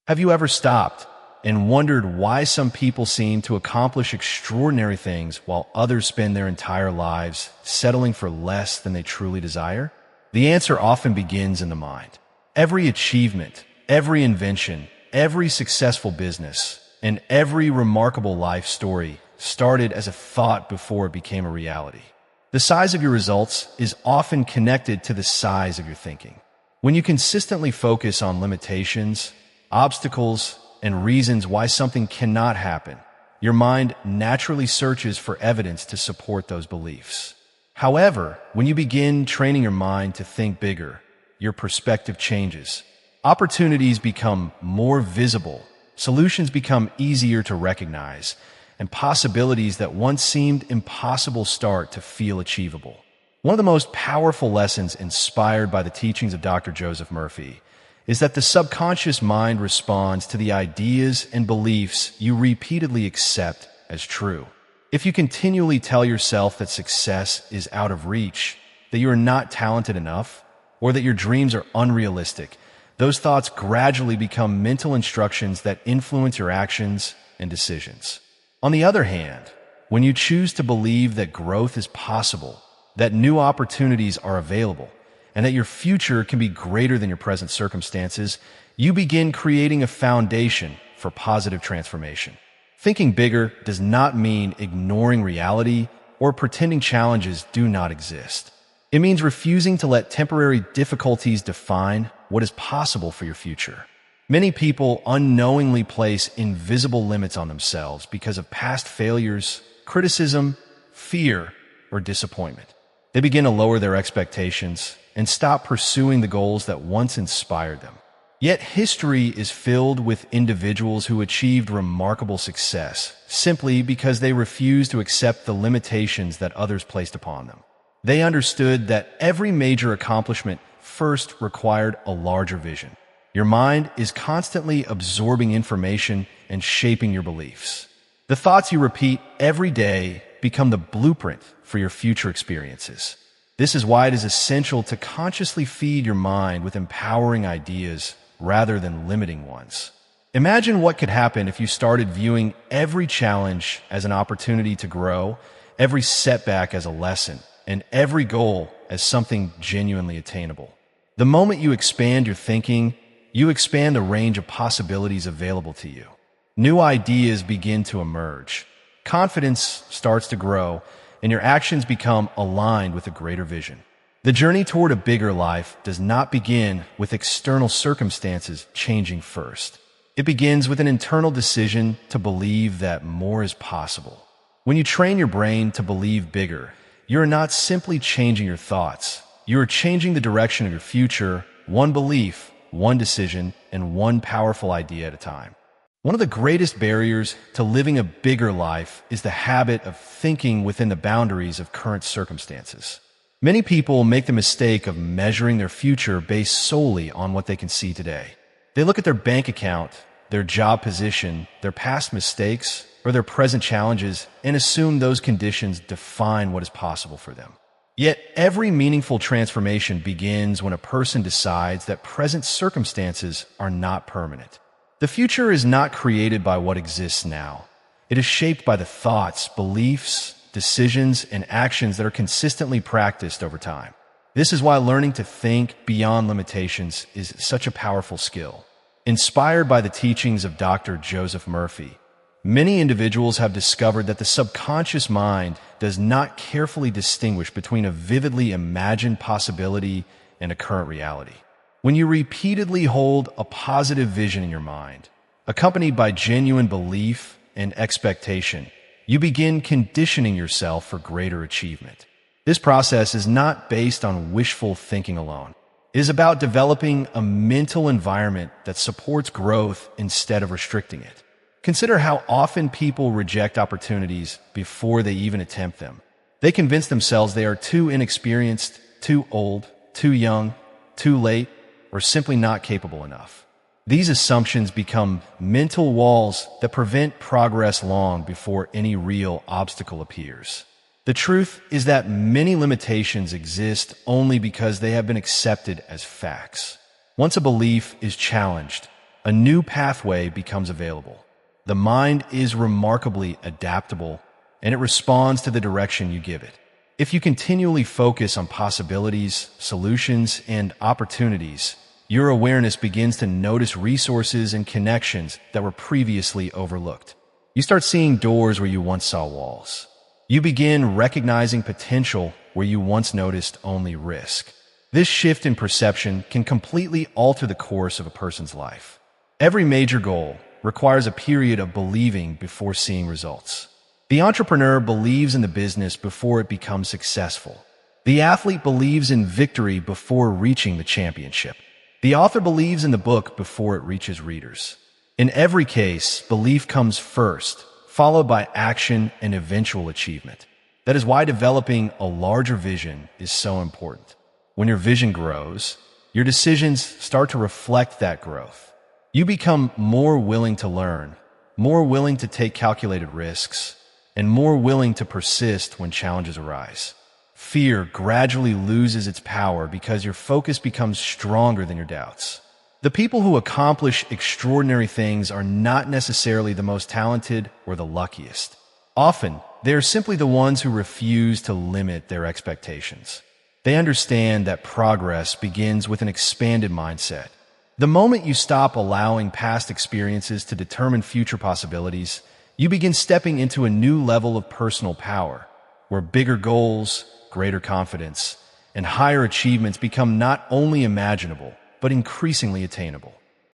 Have you ever stopped and wondered why some people seem to accomplish extraordinary things while others spend their entire lives settling for less than they truly desire? The answer often begins in the mind. Every achievement, every invention, every successful business, and every remarkable life story started as a thought before it became a reality. The size of your results is often connected to the size of your thinking. When you consistently focus on limitations, obstacles, and reasons why something cannot happen, your mind naturally searches for evidence to support those beliefs. However, when you begin training your mind to think bigger, your perspective changes. Opportunities become more visible, solutions become easier to recognize, and possibilities that once seemed impossible start to feel achievable. One of the most powerful lessons inspired by the teachings of Dr. Joseph Murphy is that the subconscious mind responds to the ideas and beliefs you repeatedly accept as true. If you continually tell yourself that success is out of reach, that you are not talented enough, or that your dreams are unrealistic, those thoughts gradually become mental instructions that influence your actions and decisions. On the other hand, when you choose to believe that growth is possible, that new opportunities are available, and that your future can be greater than your present circumstances, you begin creating a foundation for positive transformation. Thinking bigger does not mean ignoring reality or pretending challenges do not exist. It means refusing to let temporary difficulties define what is possible for your future. Many people unknowingly place invisible limits on themselves because of past failures, criticism, fear, or disappointment. They begin to lower their expectations and stop pursuing the goals that once inspired them. Yet history is filled with individuals who achieved remarkable success simply because they refused to accept the limitations that others placed upon them. They understood that every major accomplishment first required a larger vision. Your mind is constantly absorbing information and shaping your beliefs. The thoughts you repeat every day become the blueprint for your future experiences. This is why it is essential to consciously feed your mind with empowering ideas rather than limiting ones. Imagine what could happen if you started viewing every challenge as an opportunity to grow, every setback as a lesson, and every goal as something genuinely attainable. The moment you expand your thinking, you expand the range of possibilities available to you. New ideas begin to emerge. Confidence starts to grow, and your actions become aligned with a greater vision. The journey toward a bigger life does not begin with external circumstances changing first. It begins with an internal decision to believe that more is possible. When you train your brain to believe bigger, you are not simply changing your thoughts. You are changing the direction of your future, one belief, one decision, and one powerful idea at a time. One of the greatest barriers to living a bigger life is the habit of thinking within the boundaries of current circumstances. Many people make the mistake of measuring their future based solely on what they can see today. They look at their bank account, their job position, their past mistakes, or their present challenges and assume those conditions define what is possible for them. Yet every meaningful transformation begins when a person decides that present circumstances are not permanent. The future is not created by what exists now. It is shaped by the thoughts, beliefs, decisions, and actions that are consistently practiced over time. This is why learning to think beyond limitations is such a powerful skill. Inspired by the teachings of Dr. Joseph Murphy, many individuals have discovered that the subconscious mind does not carefully distinguish between a vividly imagined possibility and a current reality. When you repeatedly hold a positive vision in your mind, accompanied by genuine belief and expectation, you begin conditioning yourself for greater achievement. This process is not based on wishful thinking alone. It is about developing a mental environment that supports growth instead of restricting it. Consider how often people reject opportunities before they even attempt them. They convince themselves they are too inexperienced, too old, too young, too late, or simply not capable enough. These assumptions become mental walls that prevent progress long before any real obstacle appears. The truth is that many limitations exist only because they have been accepted as facts. Once a belief is challenged, a new pathway becomes available. The mind is remarkably adaptable, and it responds to the direction you give it. If you continually focus on possibilities, solutions, and opportunities, your awareness begins to notice resources and connections that were previously overlooked. You start seeing doors where you once saw walls. You begin recognizing potential where you once noticed only risk. This shift in perception can completely alter the course of a person's life. Every major goal requires a period of believing before seeing results. The entrepreneur believes in the business before it becomes successful. The athlete believes in victory before reaching the championship. The author believes in the book before it reaches readers. In every case, belief comes first, followed by action and eventual achievement. That is why developing a larger vision is so important. When your vision grows, your decisions start to reflect that growth. You become more willing to learn, more willing to take calculated risks, and more willing to persist when challenges arise. Fear gradually loses its power because your focus becomes stronger than your doubts. The people who accomplish extraordinary things are not necessarily the most talented or the luckiest. Often, they are simply the ones who refuse to limit their expectations. They understand that progress begins with an expanded mindset. The moment you stop allowing past experiences to determine future possibilities, you begin stepping into a new level of personal power, where bigger goals, greater confidence, and higher achievements become not only imaginable, but increasingly attainable.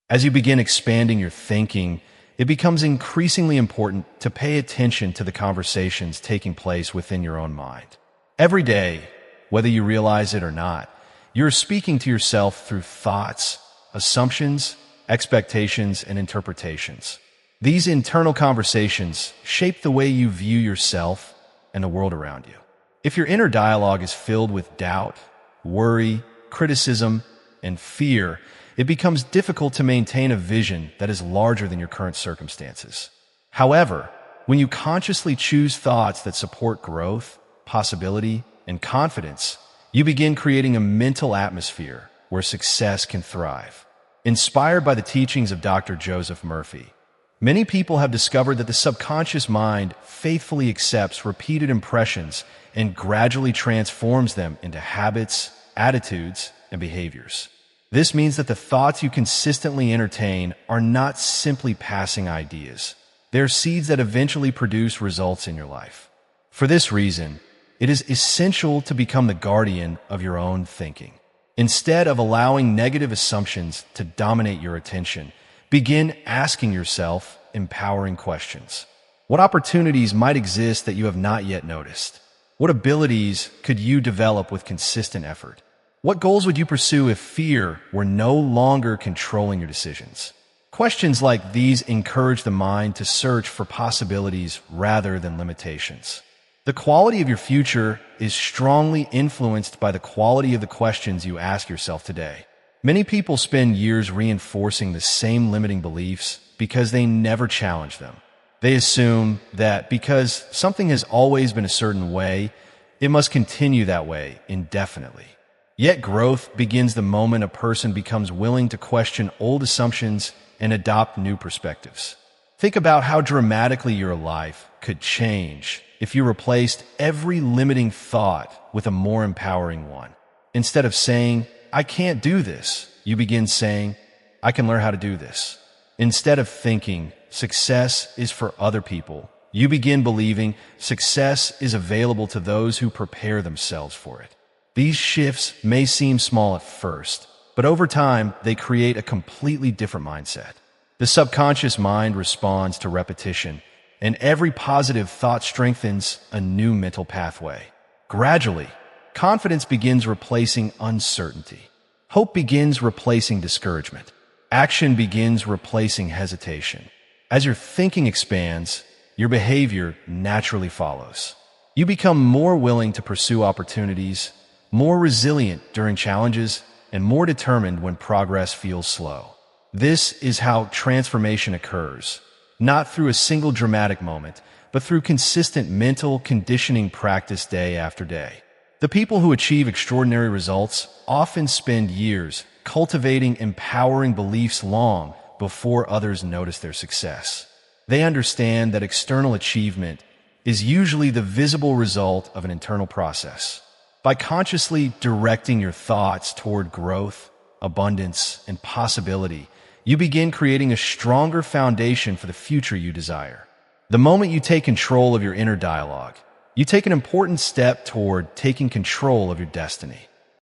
As you begin expanding your thinking, it becomes increasingly important to pay attention to the conversations taking place within your own mind. Every day, whether you realize it or not, you're speaking to yourself through thoughts, assumptions, expectations, and interpretations. These internal conversations shape the way you view yourself and the world around you. If your inner dialogue is filled with doubt, worry, criticism, and fear, it becomes difficult to maintain a vision that is larger than your current circumstances. However, when you consciously choose thoughts that support growth, possibility, and confidence, you begin creating a mental atmosphere where success can thrive. Inspired by the teachings of Dr. Joseph Murphy, many people have discovered that the subconscious mind faithfully accepts repeated impressions and gradually transforms them into habits, attitudes, and behaviors. This means that the thoughts you consistently entertain are not simply passing ideas. They are seeds that eventually produce results in your life. For this reason, it is essential to become the guardian of your own thinking. Instead of allowing negative assumptions to dominate your attention, begin asking yourself empowering questions. What opportunities might exist that you have not yet noticed? What abilities could you develop with consistent effort? What goals would you pursue if fear were no longer controlling your decisions? Questions like these encourage the mind to search for possibilities rather than limitations. The quality of your future is strongly influenced by the quality of the questions you ask yourself today. Many people spend years reinforcing the same limiting beliefs because they never challenge them. They assume that because something has always been a certain way, it must continue that way indefinitely. Yet growth begins the moment a person becomes willing to question old assumptions and adopt new perspectives. Think about how dramatically your life could change if you replaced every limiting thought with a more empowering one. Instead of saying, "I can't do this," you begin saying, "I can learn how to do this." Instead of thinking, "Success is for other people," you begin believing, "Success is available to those who prepare themselves for it." These shifts may seem small at first, but over time, they create a completely different mindset. The subconscious mind responds to repetition, and every positive thought strengthens a new mental pathway. Gradually, confidence begins replacing uncertainty. Hope begins replacing discouragement. Action begins replacing hesitation. As your thinking expands, your behavior naturally follows. You become more willing to pursue opportunities, more resilient during challenges, and more determined when progress feels slow. This is how transformation occurs, not through a single dramatic moment, but through consistent mental conditioning practice day after day. The people who achieve extraordinary results often spend years cultivating empowering beliefs long before others notice their success. They understand that external achievement is usually the visible result of an internal process. By consciously directing your thoughts toward growth, abundance, and possibility, you begin creating a stronger foundation for the future you desire. The moment you take control of your inner dialogue, you take an important step toward taking control of your destiny.